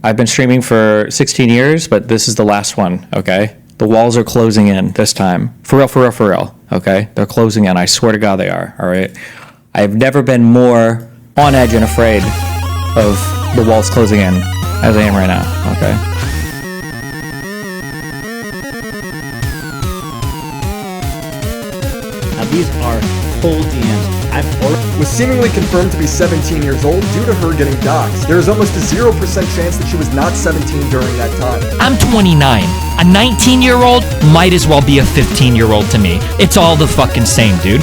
I've been streaming for 16 years, but this is the last one, okay? The walls are closing in this time. For real, for real, for real, okay? They're closing in. I swear to God they are, all right? I've never been more on edge and afraid of the walls closing in as I am right now, okay? Now these are cold DMs. Was seemingly confirmed to be 17 years old due to her getting doxxed. There is almost a 0% chance that she was not 17 during that time. I'm 29. A 19-year-old might as well be a 15-year-old to me. It's all the fucking same, dude.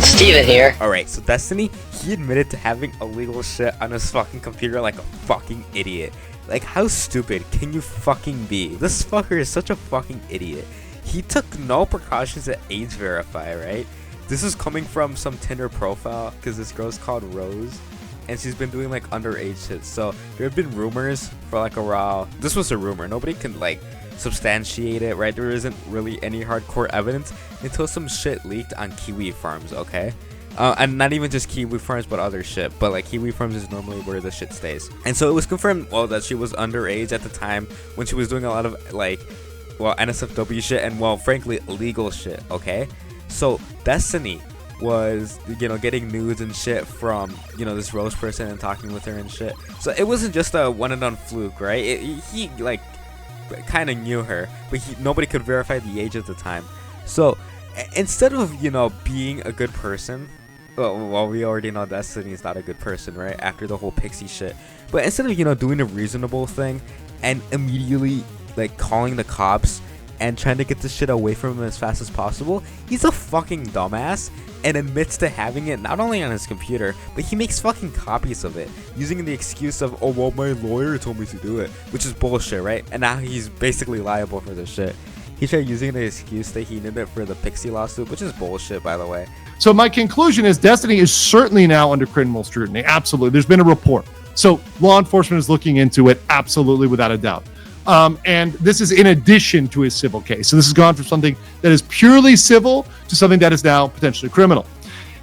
Steven here. Alright, so Destiny, he admitted to having illegal shit on his fucking computer like a fucking idiot. Like, how stupid can you fucking be? This fucker is such a fucking idiot. He took no precautions to age verify, right? This is coming from some Tinder profile, because this girl's called Rose, and she's been doing like underage shit. So there have been rumors for like a while. This was a rumor. Nobody can like substantiate it, right? There isn't really any hardcore evidence until some shit leaked on Kiwi Farms, okay? And not even just Kiwi Farms, but other shit. But like Kiwi Farms is normally where the shit stays. And so it was confirmed, well, that she was underage at the time when she was doing a lot of like, well, NSFW shit and, well, frankly, illegal shit, okay? So Destiny was, you know, getting nudes and shit from, you know, this Rose person and talking with her and shit. So it wasn't just a one and done fluke, right? He like kind of knew her, but nobody could verify the age at the time. So instead of, you know, being a good person, well, we already know Destiny is not a good person, right? After the whole Pixie shit. But instead of, you know, doing a reasonable thing and immediately like calling the cops and trying to get this shit away from him as fast as possible, he's a fucking dumbass and admits to having it not only on his computer, but he makes fucking copies of it using the excuse of, oh, well, my lawyer told me to do it, which is bullshit, right? And now he's basically liable for this shit. He tried using the excuse that he did it for the Pixie lawsuit, which is bullshit, by the way. So my conclusion is Destiny is certainly now under criminal scrutiny. Absolutely. There's been a report. So law enforcement is looking into it, absolutely, without a doubt. And this is in addition to his civil case. So this has gone from something that is purely civil to something that is now potentially criminal.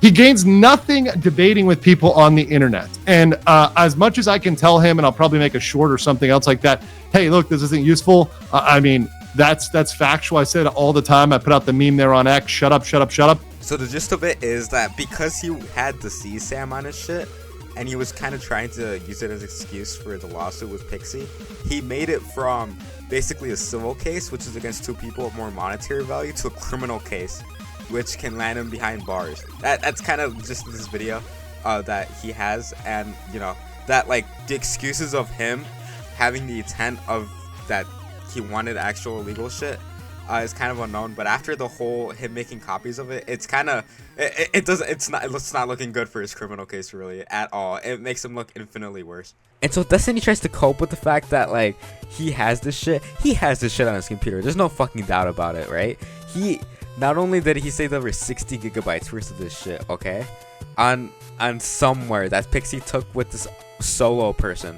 He gains nothing debating with people on the internet. And as much as I can tell him, and I'll probably make a short or something else like that, hey, look, this isn't useful. I mean, that's factual. I say it all the time. I put out the meme there on X, shut up, shut up, shut up. So the gist of it is that because he had the CSAM on his shit, and he was kind of trying to use it as an excuse for the lawsuit with Pixie, he made it from basically a civil case, which is against two people of more monetary value, to a criminal case, which can land him behind bars. That's kind of just this video that he has, and, you know, that, like, the excuses of him having the intent of that he wanted actual illegal shit is kind of unknown. But after the whole him making copies of it, it's kind of it's not looking good for his criminal case really at all. It makes him look infinitely worse. And so Destiny tries to cope with the fact that like he has this shit on his computer. There's no fucking doubt about it, right? He not only did he say there were 60 gigabytes worth of this shit, okay, on somewhere that Pixie took with this solo person.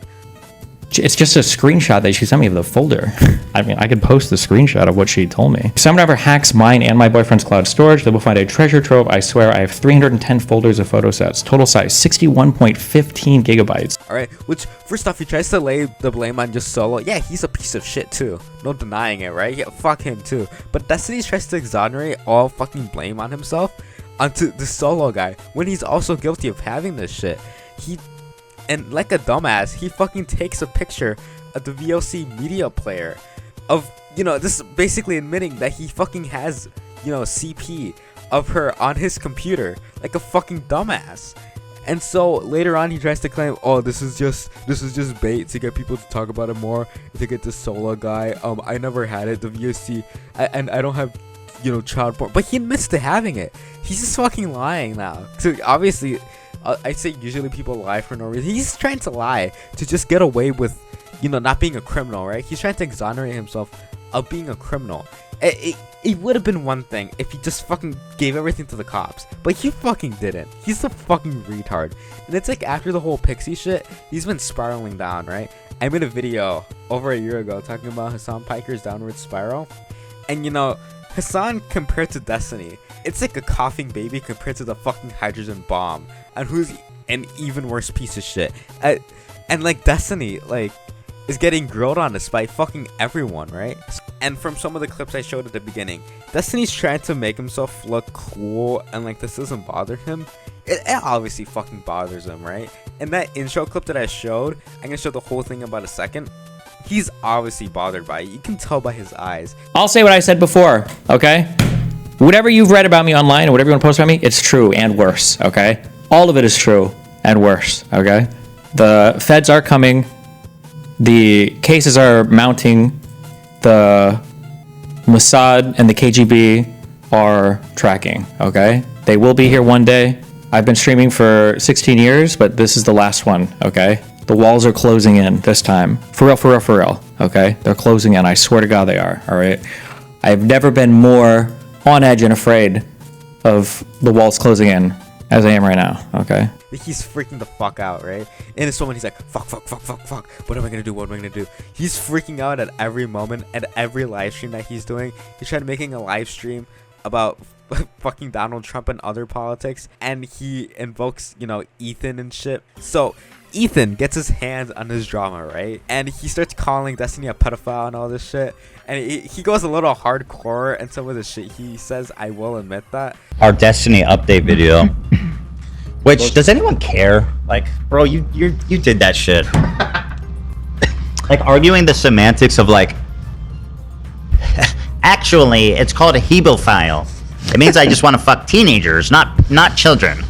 It's just a screenshot that she sent me of the folder. I mean, I could post the screenshot of what she told me. If someone ever hacks mine and my boyfriend's cloud storage, they will find a treasure trove. I swear I have 310 folders of photo sets. Total size, 61.15 gigabytes. Alright, which, first off, he tries to lay the blame on just Solo. Yeah, he's a piece of shit too. No denying it, right? Yeah, fuck him too. But Destiny tries to exonerate all fucking blame on himself onto the Solo guy, when he's also guilty of having this shit. And like a dumbass, he fucking takes a picture of the VLC media player of, you know, this basically admitting that he fucking has, you know, CP of her on his computer, like a fucking dumbass. And so later on he tries to claim, oh, this is just bait to get people to talk about it more, to get the Solo guy. I never had it, the VLC, and I don't have, you know, child porn. But he admits to having it. He's just fucking lying now. So obviously, I say usually people lie for no reason. He's trying to lie to just get away with, you know, not being a criminal, right? He's trying to exonerate himself of being a criminal. It would have been one thing if he just fucking gave everything to the cops, but he fucking didn't. He's a fucking retard. And it's like after the whole Pixie shit, he's been spiraling down, right? I made a video over a year ago talking about Hassan Piker's downward spiral. And, you know, Hassan compared to Destiny, it's like a coughing baby compared to the fucking hydrogen bomb. And an even worse piece of shit. And like Destiny, like, is getting grilled on this by fucking everyone, right? And from some of the clips I showed at the beginning, Destiny's trying to make himself look cool, and like this doesn't bother him. It obviously fucking bothers him, right? In that intro clip that I showed, I'm gonna show the whole thing in about a second. He's obviously bothered by it. You can tell by his eyes. I'll say what I said before, okay? Whatever you've read about me online or whatever you want to post about me, it's true and worse, okay? All of it is true and worse, okay? The feds are coming. The cases are mounting. The Mossad and the KGB are tracking, okay? They will be here one day. I've been streaming for 16 years, but this is the last one, okay? The walls are closing in this time. For real, okay? They're closing in. I swear to God they are, all right? I've never been more on edge and afraid of the walls closing in as I am right now, okay? He's freaking the fuck out, right? In his moment, he's like, fuck. What am I gonna do? He's freaking out at every moment, at every live stream that he's doing. He tried making a live stream about fucking Donald Trump and other politics, and he invokes, you know, Ethan and shit. So Ethan gets his hands on his drama, right? And he starts calling Destiny a pedophile and all this shit. And he goes a little hardcore and some of the shit he says, I will admit that. Our Destiny update video. Which, does anyone care? Like, bro, you did that shit. Like, arguing the semantics of, like, actually, it's called a hebephile. It means I just want to fuck teenagers, not children.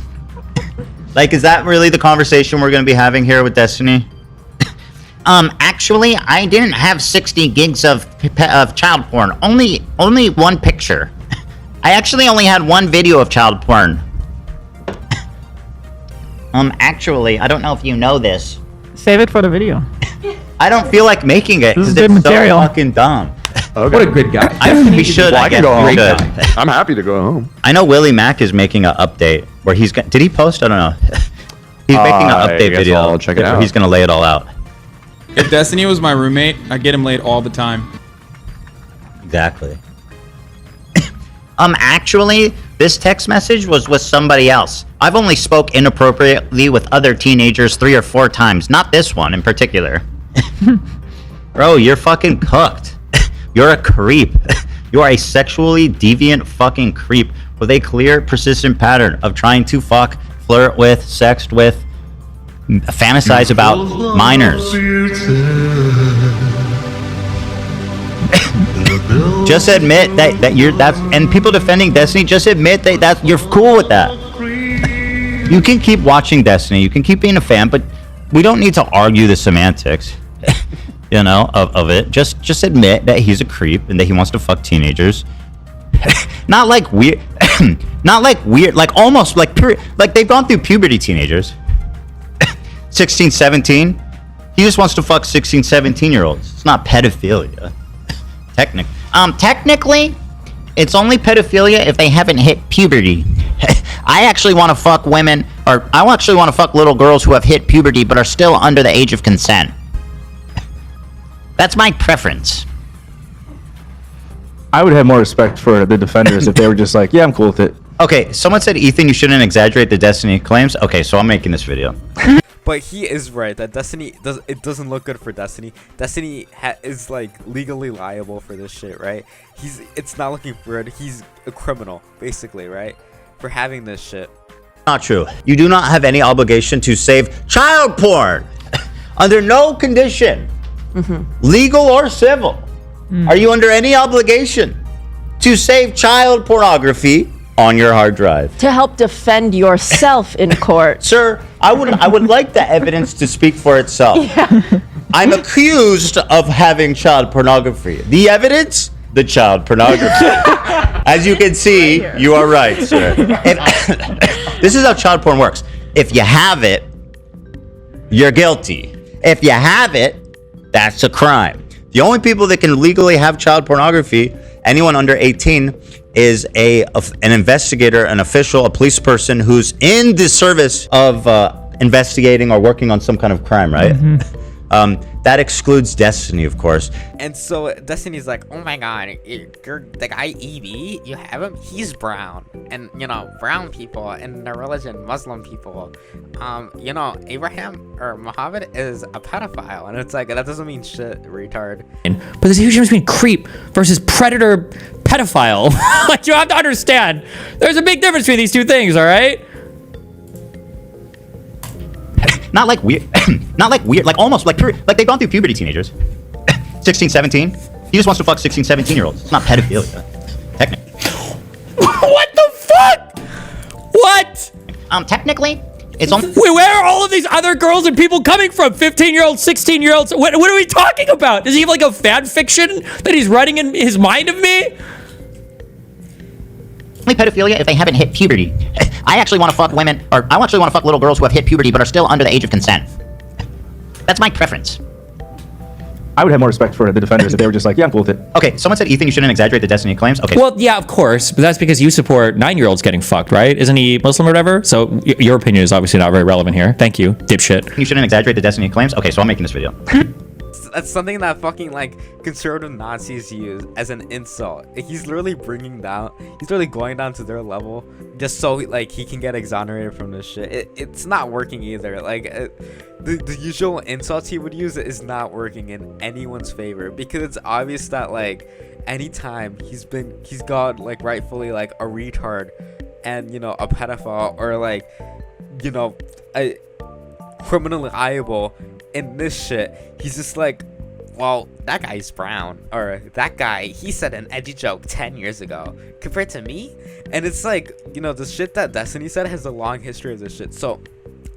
Like, is that really the conversation we're going to be having here with Destiny? Actually, I didn't have 60 gigs of child porn. Only one picture. I actually only had one video of child porn. Actually, I don't know if you know this. Save it for the video. I don't feel like making it because This is good it's so material. fucking dumb. Okay. What a good guy. I think we should. Well, I can go home. We should. I'm happy to go home. I know Willie Mack is making an update where he's did he post? I don't know. He's making an I update guess video. I'll check it where out. He's gonna lay it all out. If Destiny was my roommate, I'd get him laid all the time. Exactly. Actually, this text message was with somebody else. I've only spoke inappropriately with other teenagers 3 or 4 times, not this one in particular. Bro, you're fucking cooked. You're a creep. You are a sexually deviant fucking creep with a clear, persistent pattern of trying to fuck, flirt with, sext with, fantasize about minors. Just admit that you're and people defending Destiny, just admit that you're cool with that. You can keep watching Destiny, you can keep being a fan, but we don't need to argue the semantics, you know, of it. Just admit that he's a creep and that he wants to fuck teenagers. Not like weird, like almost like they've gone through puberty, teenagers. 16, 17. He just wants to fuck 16, 17-year-olds. It's not pedophilia. Technically, it's only pedophilia if they haven't hit puberty. I actually want to fuck women, or I actually want to fuck little girls who have hit puberty but are still under the age of consent. That's my preference. I would have more respect for the defenders if they were just like, yeah, I'm cool with it. Okay, someone said, Ethan, you shouldn't exaggerate the Destiny claims. Okay, so I'm making this video. But he is right that Destiny doesn't look good for Destiny. Destiny is like legally liable for this shit, right? It's not looking good. He's a criminal, basically, right? For having this shit. Not true. You do not have any obligation to save child porn under no condition, legal or civil. Are you under any obligation to save child pornography on your hard drive? To help defend yourself in court. Sir, I would like the evidence to speak for itself. Yeah. I'm accused of having child pornography. The evidence? The child pornography. As you can see, you are right, sir. This is how child porn works. If you have it, you're guilty. If you have it, that's a crime. The only people that can legally have child pornography, anyone under 18, is an investigator, an official, a police person who's in the service of investigating or working on some kind of crime, right? That excludes Destiny, of course. And so Destiny's like, oh my god, you're the guy Evie, you have him, he's brown. And, you know, brown people in their religion, Muslim people, you know, Abraham or Muhammad is a pedophile. And it's like, that doesn't mean shit, retard. But there's a huge difference between creep versus predator pedophile. Like, you have to understand, there's a big difference between these two things, all right? Not like weird, not like weird, like almost like they've gone through puberty, teenagers. 16, 17. He just wants to fuck 16, 17-year-olds. It's not pedophilia, technically. What the fuck? What? Technically, it's on. Wait, where are all of these other girls and people coming from? 15-year-olds, 16-year-olds? What are we talking about? Does he have like a fan fiction that he's writing in his mind of me? Only pedophilia if they haven't hit puberty. I actually want to fuck women, or I actually want to fuck little girls who have hit puberty but are still under the age of consent. That's my preference. I would have more respect for the defenders if they were just like, yeah, I'm cool with it. Okay, someone said, Ethan, you shouldn't exaggerate the Destiny claims. Okay. Well, yeah, of course, but that's because you support 9-year-olds getting fucked, right? Isn't he Muslim or whatever? So your opinion is obviously not very relevant here. Thank you, dipshit. You shouldn't exaggerate the Destiny claims. Okay, so I'm making this video. That's something that fucking like conservative Nazis use as an insult. He's literally going down to their level just so like he can get exonerated from this shit. It's not working either. Like the usual insults he would use is not working in anyone's favor, because it's obvious that like anytime he's got like rightfully like a retard and, you know, a pedophile or like, you know, a criminally liable in this shit, he's just like, well, that guy's brown, or that guy, he said an edgy joke 10 years ago compared to me. And it's like, you know, the shit that Destiny said has a long history of this shit. So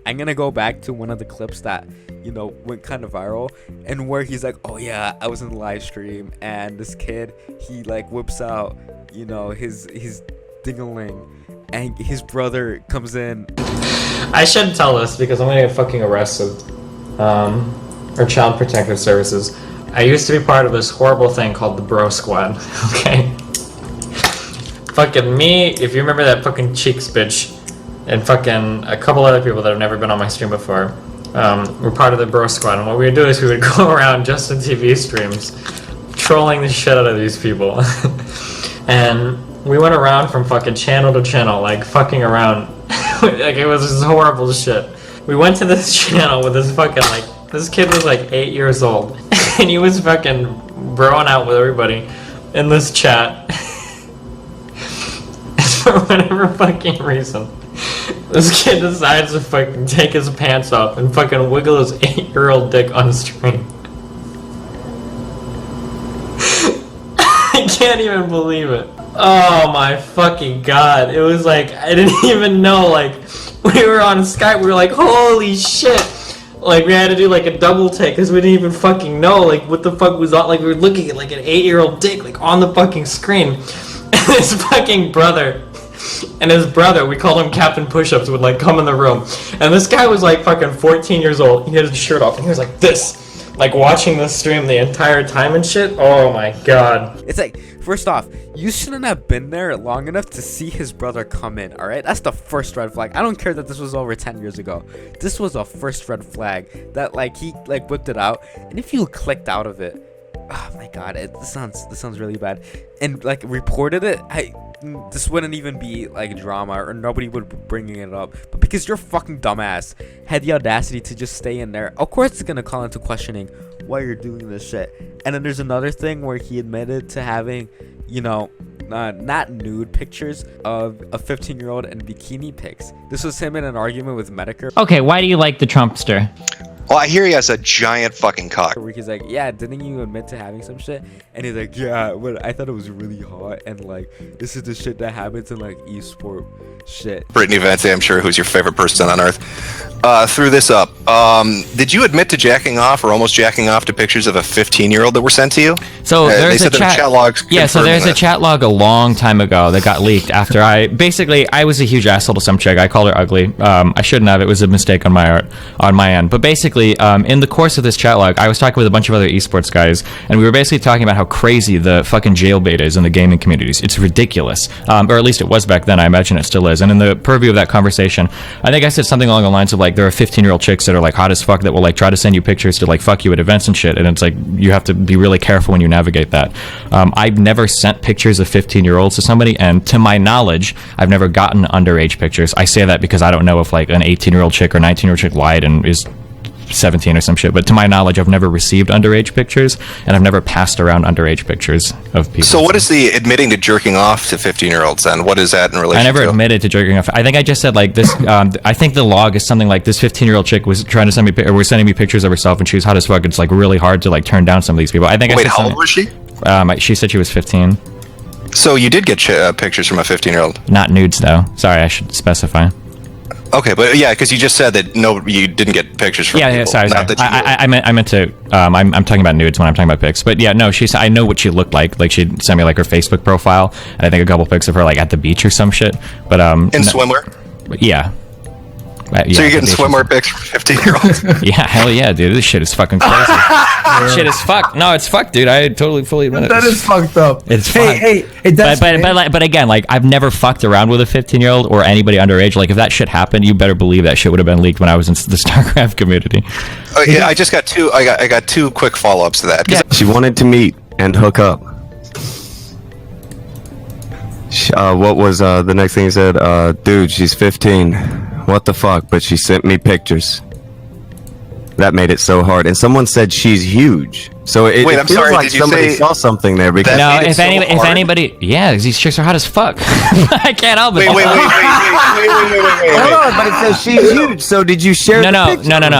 I'm gonna go back to one of the clips that, you know, went kind of viral, and where he's like, oh yeah, I was in the live stream and this kid, he like whips out, you know, his ding-a-ling, and his brother comes in. I shouldn't tell this because I'm gonna get fucking arrested. Or Child Protective Services. I used to be part of this horrible thing called the Bro Squad, okay? Fucking me, if you remember that fucking Cheeks bitch, and fucking a couple other people that have never been on my stream before, we're part of the Bro Squad, and what we would do is we would go around Justin TV streams, trolling the shit out of these people. And we went around from fucking channel to channel, like fucking around. Like, it was just horrible shit. We went to this channel with this fucking, like, this kid was like 8 years old, and he was fucking broing out with everybody in this chat. And for whatever fucking reason, this kid decides to fucking take his pants off and fucking wiggle his 8-year-old dick on stream. I can't even believe it. Oh my fucking god. It was like, I didn't even know, like, we were on Skype, we were like, holy shit. Like, we had to do like a double take because we didn't even fucking know like what the fuck was on. Like, we were looking at like an 8-year-old dick like on the fucking screen. And his fucking brother, we called him Captain Push-Ups, would like come in the room. And this guy was like fucking 14 years old. He had his shirt off and he was like this, like watching this stream the entire time and shit. Oh my god. It's like, first off, you shouldn't have been there long enough to see his brother come in, alright? That's the first red flag. I don't care that this was over 10 years ago. This was a first red flag that, like, he, like, whipped it out. And if you clicked out of it, oh my god, this sounds really bad. And, like, reported it, this wouldn't even be, like, drama, or nobody would be bringing it up. But because your fucking dumbass had the audacity to just stay in there, of course it's gonna call into questioning why you're doing this shit. And then there's another thing where he admitted to having, you know, not nude pictures of a 15-year-old and bikini pics. This was him in an argument with Medicare. Okay, why do you like the Trumpster? Well, I hear he has a giant fucking cock. Where he's like, yeah, didn't you admit to having some shit? And he's like, yeah, but I thought it was really hot, and like, this is the shit that happens in like esport shit. Brittany Vance, I'm sure, who's your favorite person on earth, threw this up. Did you admit to jacking off or almost jacking off to pictures of a 15-year-old that were sent to you? So there's a chat logs. Yeah, so there's a chat log a long time ago that got leaked after I was a huge asshole to some chick. I called her ugly. I shouldn't have. It was a mistake on my end. But basically, in the course of this chat log, I was talking with a bunch of other esports guys, and we were basically talking about how crazy the fucking jailbait is in the gaming communities. It's ridiculous. Or at least it was back then. I imagine it still is. And in the purview of that conversation, I think I said something along the lines of like, there are 15-year-old chicks that are like hot as fuck that will like try to send you pictures to like fuck you at events and shit, and it's like you have to be really careful when you navigate that. I've never sent pictures of 15-year-olds to somebody, and to my knowledge, I've never gotten underage pictures. I say that because I don't know if like an 18-year-old chick or 19-year-old chick lied and is 17 or some shit, but to my knowledge, I've never received underage pictures, and I've never passed around underage pictures of people. So what is the admitting to jerking off to 15-year-olds then? What is that in relation I never to? admitted to jerking off. I think I just said like this. I think the log is something like this 15-year-old chick was trying to send me, or was sending me pictures of herself, and she was hot as fuck. It's like really hard to like turn down some of these people. I think. Wait, how old was she? She said she was 15. So you did get pictures from a 15-year-old? Not nudes though. Sorry, I should specify. Okay, but yeah, because you just said that you didn't get pictures from people. Sorry. Not that I meant to. I'm talking about nudes when I'm talking about pics. But yeah, no, she said I know what she looked like. Like she'd send me like her Facebook profile, and I think a couple pics of her like at the beach or some shit. But in swimwear. Yeah. So you're getting swimwear pics for 15-year-olds? Yeah, hell yeah, dude. This shit is fucking crazy. Shit is fucked. No, it's fucked, dude. I totally fully admit it. That is fucked up. It's fucked. Hey, that's but again, like I've never fucked around with a 15-year-old or anybody underage. Like if that shit happened, you better believe that shit would have been leaked when I was in the StarCraft community. Yeah, I just got two. I got two quick follow-ups to that. Yeah. She wanted to meet and hook up. What was the next thing he said? Dude, she's 15. What the fuck? But she sent me pictures. That made it so hard. And someone said she's huge. So it Wait, I'm feels sorry, like did you somebody say saw something there. Because no, if anybody, yeah, these chicks are hot as fuck. I can't help it. Wait. Hold on, but it says she's huge. So did you share? No.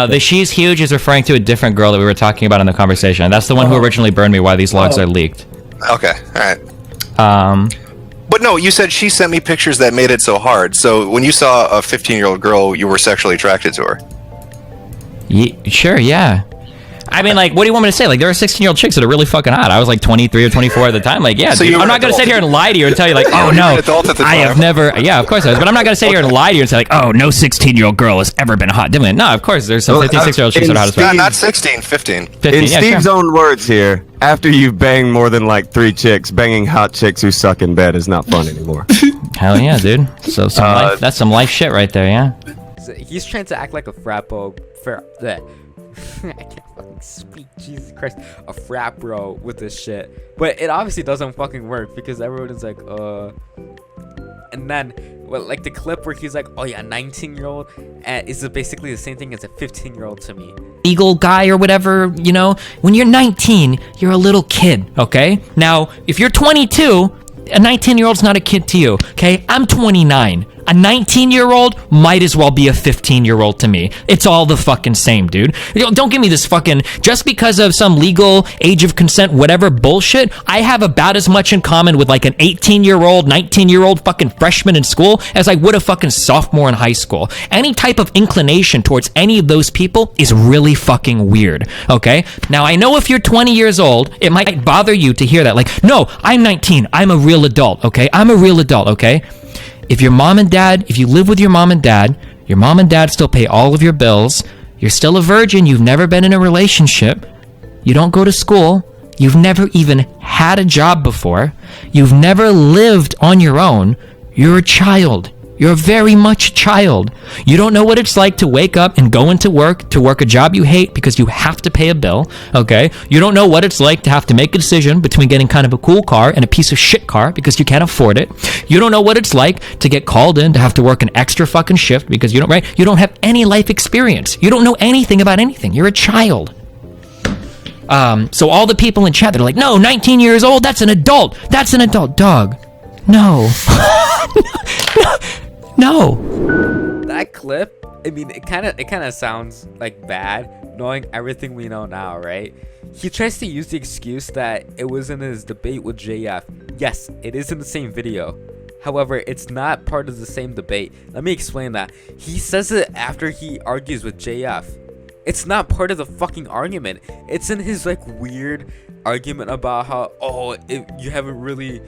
The she's huge is referring to a different girl that we were talking about in the conversation. That's the one who originally burned me why these logs are leaked. Okay, all right. But no, you said she sent me pictures that made it so hard. So when you saw a 15-year-old girl, you were sexually attracted to her. Sure, yeah. I mean, like, what do you want me to say? Like, there are 16-year-old chicks that are really fucking hot. I was like 23 or 24 at the time. Like, yeah, So dude, you were I'm not an going to sit adult. here and lie to you and tell you, like, You oh, were no, an adult at the I time. have never, yeah, of course I was. But I'm not going to sit here and lie to you and say, like, oh, no 16-year-old girl has ever been hot. No, of course, there's some 15, 16-year-old chicks that are hot as fuck. Not 16, 15. 15, in yeah, Steve's sure. own words here, after you've banged more than like 3 chicks, banging hot chicks who suck in bed is not fun anymore. Hell yeah, dude. So that's some life shit right there, yeah. He's trying to act like a frat bro. I can't fucking speak. Jesus Christ, a frat bro with this shit. But it obviously doesn't fucking work because everyone is like, and then, well, like the clip where he's like, oh yeah, 19-year-old, is basically the same thing as a 15-year-old to me. Legal guy or whatever, you know, when you're 19, you're a little kid, okay? Now, if you're 22, a 19-year-old's not a kid to you, okay? I'm 29. A 19-year-old might as well be a 15-year-old to me. It's all the fucking same, dude. Don't give me this fucking, just because of some legal age of consent, whatever bullshit, I have about as much in common with like an 18-year-old, 19-year-old fucking freshman in school as I would a fucking sophomore in high school. Any type of inclination towards any of those people is really fucking weird, okay? Now, I know if you're 20 years old, it might bother you to hear that. Like, no, I'm 19. I'm a real adult, okay? I'm a real adult, okay? If your mom and dad, if you live with your mom and dad still pay all of your bills, you're still a virgin, you've never been in a relationship, you don't go to school, you've never even had a job before, you've never lived on your own, you're a child. You're very much a child. You don't know what it's like to wake up and go into work, to work a job you hate because you have to pay a bill, okay? You don't know what it's like to have to make a decision between getting kind of a cool car and a piece of shit car because you can't afford it. You don't know what it's like to get called in to have to work an extra fucking shift because you don't have any life experience. You don't know anything about anything. You're a child. So all the people in chat that are like, no, 19 years old, that's an adult. That's an adult. Dog. No. No. That clip, I mean, it kind of sounds like bad, knowing everything we know now, right? He tries to use the excuse that it was in his debate with JF. Yes, it is in the same video. However, it's not part of the same debate. Let me explain that. He says it after he argues with JF. It's not part of the fucking argument. It's in his like weird argument about how, oh, if you haven't really,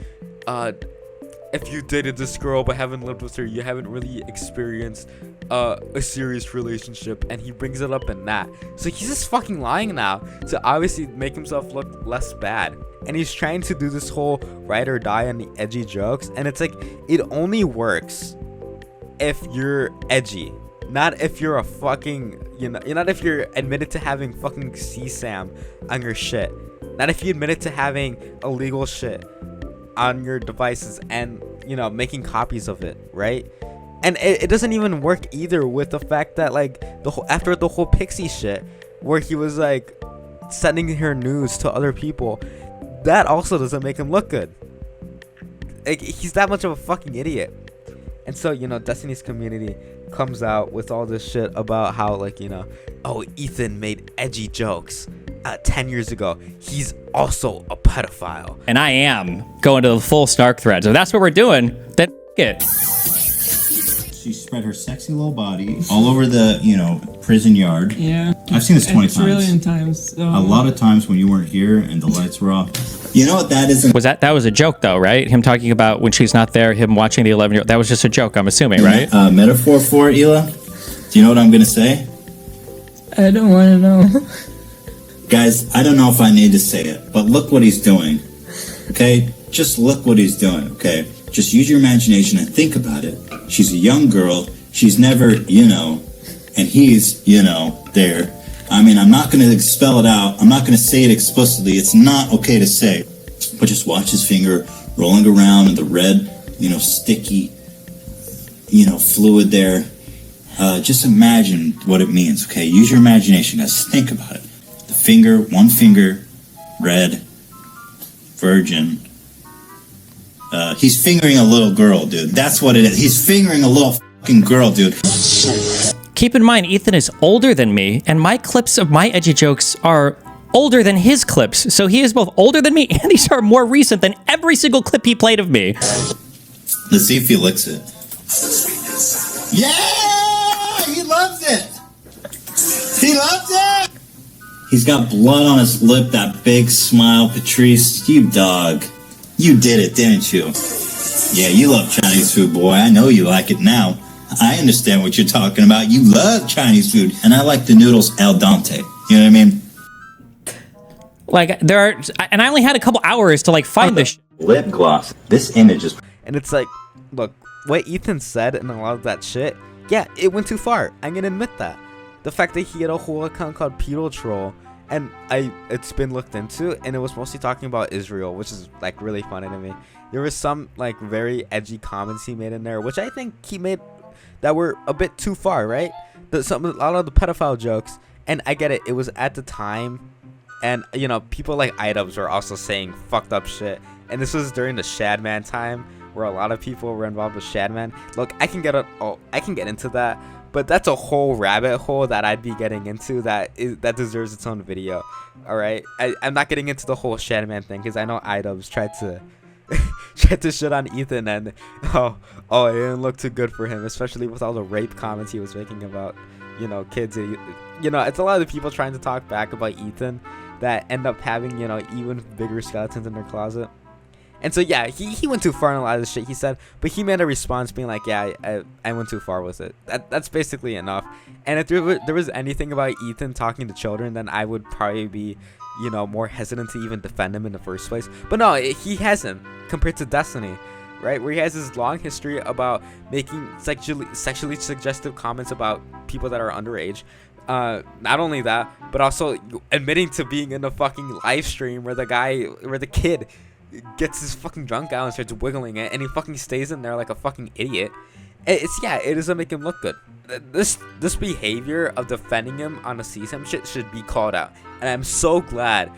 if you dated this girl but haven't lived with her, you haven't really experienced a serious relationship, and he brings it up in that. So he's just fucking lying now to obviously make himself look less bad. And he's trying to do this whole ride or die on the edgy jokes, and it's like, it only works if you're edgy. Not if you're a fucking, not if you're admitted to having fucking CSAM on your shit. Not if you admitted to having illegal shit on your devices and, making copies of it, right? And it doesn't even work either with the fact that, like, after the whole Pixie shit, where he was, like, sending her news to other people, that also doesn't make him look good. Like, he's that much of a fucking idiot. And so, Destiny's community comes out with all this shit about how, like, oh, Ethan made edgy jokes 10 years ago. He's also a pedophile. And I am going to the full snark thread. So that's what we're doing. Then it. She spread her sexy little body all over the, prison yard. Yeah. I've seen this 20 a trillion times. A lot of times when you weren't here and the lights were off. You know what that is? That was a joke though, right? Him talking about when she's not there, him watching the 11-year-old. That was just a joke, I'm assuming, right? Metaphor for it, Hila? Do you know what I'm going to say? I don't want to know. Guys, I don't know if I need to say it, but look what he's doing. Okay? Just look what he's doing, okay? Just use your imagination and think about it. She's a young girl. She's never, and he's, there. I mean, I'm not going to spell it out. I'm not going to say it explicitly. It's not okay to say. But just watch his finger rolling around in the red, sticky, fluid there. Just imagine what it means, okay? Use your imagination, guys. Think about it. The finger, one finger, red, virgin. He's fingering a little girl, dude. That's what it is. He's fingering a little fucking girl, dude. Keep in mind, Ethan is older than me, and my clips of my edgy jokes are older than his clips. So he is both older than me, and these are more recent than every single clip he played of me. Let's see if he licks it. Yeah! He loves it! He loves it! He's got blood on his lip, that big smile. Patrice, you dog. You did it, didn't you? Yeah, you love Chinese food, boy. I know you like it now. I understand what you're talking about. You love Chinese food. And I like the noodles al dente. You know what I mean? Like, and I only had a couple hours to, like, find this lip gloss. This image is... And it's like, look, what Ethan said and a lot of that shit, yeah, it went too far. I'm gonna admit that. The fact that he had a whole account called Pedo Troll, and it's been looked into, and it was mostly talking about Israel, which is, like, really funny to me. There was some, like, very edgy comments he made in there, which I think he made that were a bit too far, right? A lot of the pedophile jokes, and I get it. It was at the time, and, people like iDubbbz were also saying fucked up shit, and this was during the Shadman time, where a lot of people were involved with Shadman. Look, I can get into that, but that's a whole rabbit hole that I'd be getting into that deserves its own video. All right, I'm not getting into the whole Shadman thing because I know iDubbbz tried to shit on Ethan, and oh, it didn't look too good for him, especially with all the rape comments he was making about kids. It's a lot of the people trying to talk back about Ethan that end up having even bigger skeletons in their closet. And so, yeah, he went too far in a lot of the shit he said, but he made a response being like, yeah, I went too far with it. That's basically enough. And if there was anything about Ethan talking to children, then I would probably be, more hesitant to even defend him in the first place. But no, he hasn't, compared to Destiny, right? Where he has this long history about making sexually suggestive comments about people that are underage. Not only that, but also admitting to being in a fucking live stream where the kid gets his fucking drunk out and starts wiggling it, and he fucking stays in there like a fucking idiot. It doesn't make him look good. This behavior of defending him on the CSAM shit should be called out, and I'm so glad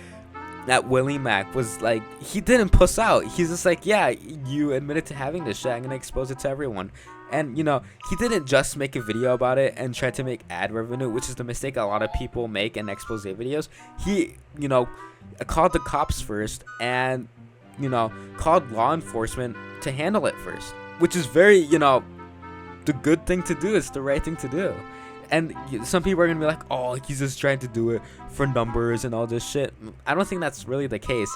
that Willie Mac was like, he didn't puss out. He's just like, yeah, you admitted to having this shit, I'm gonna expose it to everyone. And he didn't just make a video about it and try to make ad revenue, which is the mistake a lot of people make in expose videos. He called the cops first, and called law enforcement to handle it first, which is very, the good thing to do. It's the right thing to do. And some people are gonna be like, oh, he's just trying to do it for numbers and all this shit. I don't think that's really the case.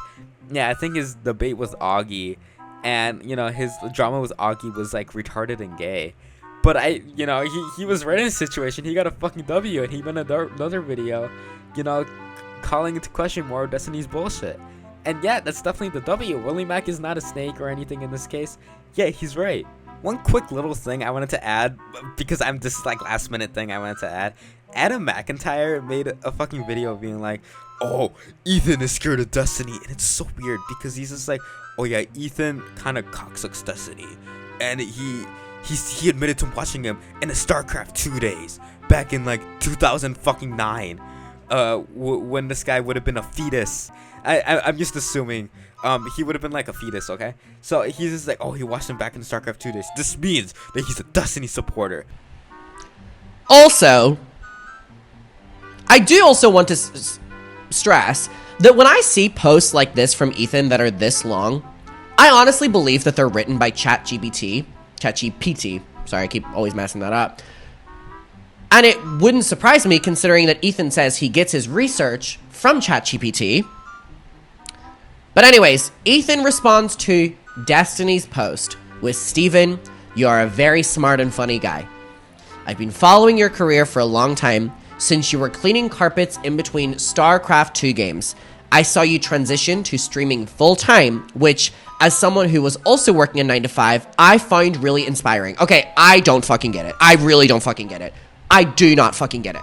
Yeah, I think his debate with Augie and, his drama with Augie was, like, retarded and gay. But he was right in a situation. He got a fucking W, and he made another video, calling into question more of Destiny's bullshit. And yeah, that's definitely the W. Willie Mac is not a snake or anything in this case. Yeah, he's right. one quick little thing I wanted to add, because this is like last minute thing I wanted to add. Adam McIntyre made a fucking video being like, oh, Ethan is scared of Destiny, and it's so weird because he's just like, oh yeah, Ethan kind of cocksucks Destiny, and he admitted to watching him in a StarCraft 2 days back in like 2009, when this guy would have been a fetus. I'm just assuming he would have been like a fetus, okay? So he's just like, oh, he watched him back in StarCraft 2 days. This means that he's a Destiny supporter. Also, I do also want to stress that when I see posts like this from Ethan that are this long, I honestly believe that they're written by ChatGPT. Sorry, I keep always messing that up. And it wouldn't surprise me considering that Ethan says he gets his research from ChatGPT. But anyways, Ethan responds to Destiny's post with, Steven, you are a very smart and funny guy. I've been following your career for a long time, since you were cleaning carpets in between StarCraft 2 games. I saw you transition to streaming full-time, which, as someone who was also working a 9-to-5, I find really inspiring. Okay, I don't fucking get it. I really don't fucking get it. I do not fucking get it.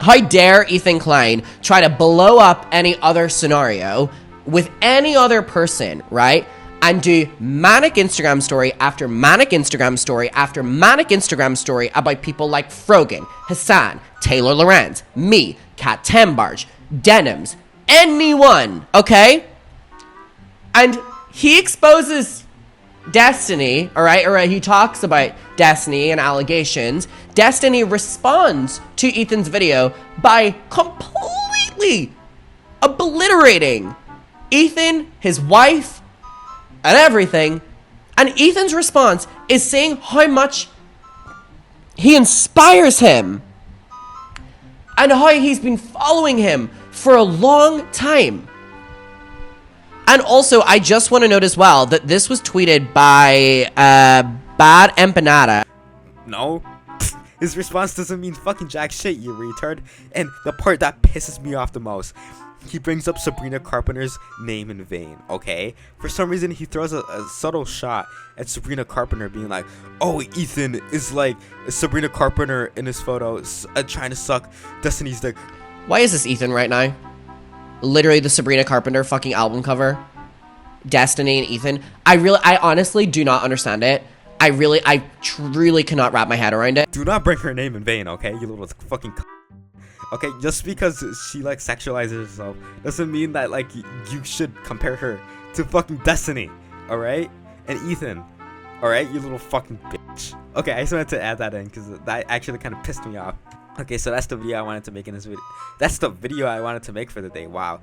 How dare Ethan Klein try to blow up any other scenario with any other person, right? And do manic Instagram story after manic Instagram story after manic Instagram story about people like Frogan, Hassan, Taylor Lorenz, me, Kat Tambarge, Denims, anyone, okay? And he exposes Destiny, alright, or he talks about Destiny and allegations. Destiny responds to Ethan's video by completely obliterating Ethan, his wife, and everything. And Ethan's response is saying how much he inspires him and how he's been following him for a long time. And also, I just want to note as well that this was tweeted by Bad Empanada. No. His response doesn't mean fucking jack shit, you retard. And the part that pisses me off the most, he brings up Sabrina Carpenter's name in vain, okay? For some reason, he throws a subtle shot at Sabrina Carpenter being like, oh, Ethan is like Sabrina Carpenter in his photos trying to suck Destiny's dick. Why is this Ethan right now? Literally the Sabrina Carpenter fucking album cover. Destiny and Ethan. I honestly do not understand it. I truly cannot wrap my head around it. Do not bring her name in vain, okay? You little fucking okay, just because she like sexualizes herself doesn't mean that like you should compare her to fucking Destiny, alright? And Ethan, alright? You little fucking bitch. Okay, I just wanted to add that in because that actually kind of pissed me off. Okay, so that's the video I wanted to make in this video. That's the video I wanted to make for the day. Wow.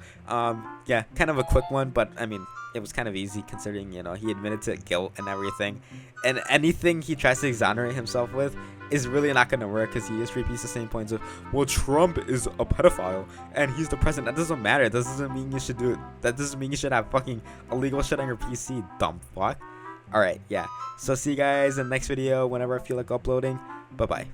Yeah, kind of a quick one, but I mean, it was kind of easy considering, you know, he admitted to guilt and everything. And anything he tries to exonerate himself with is really not going to work because he just repeats the same points of, well, Trump is a pedophile and he's the president. That doesn't matter. That doesn't mean you should do it. That doesn't mean you should have fucking illegal shit on your PC, dumb fuck. Alright, yeah. So see you guys in the next video whenever I feel like uploading. Bye-bye.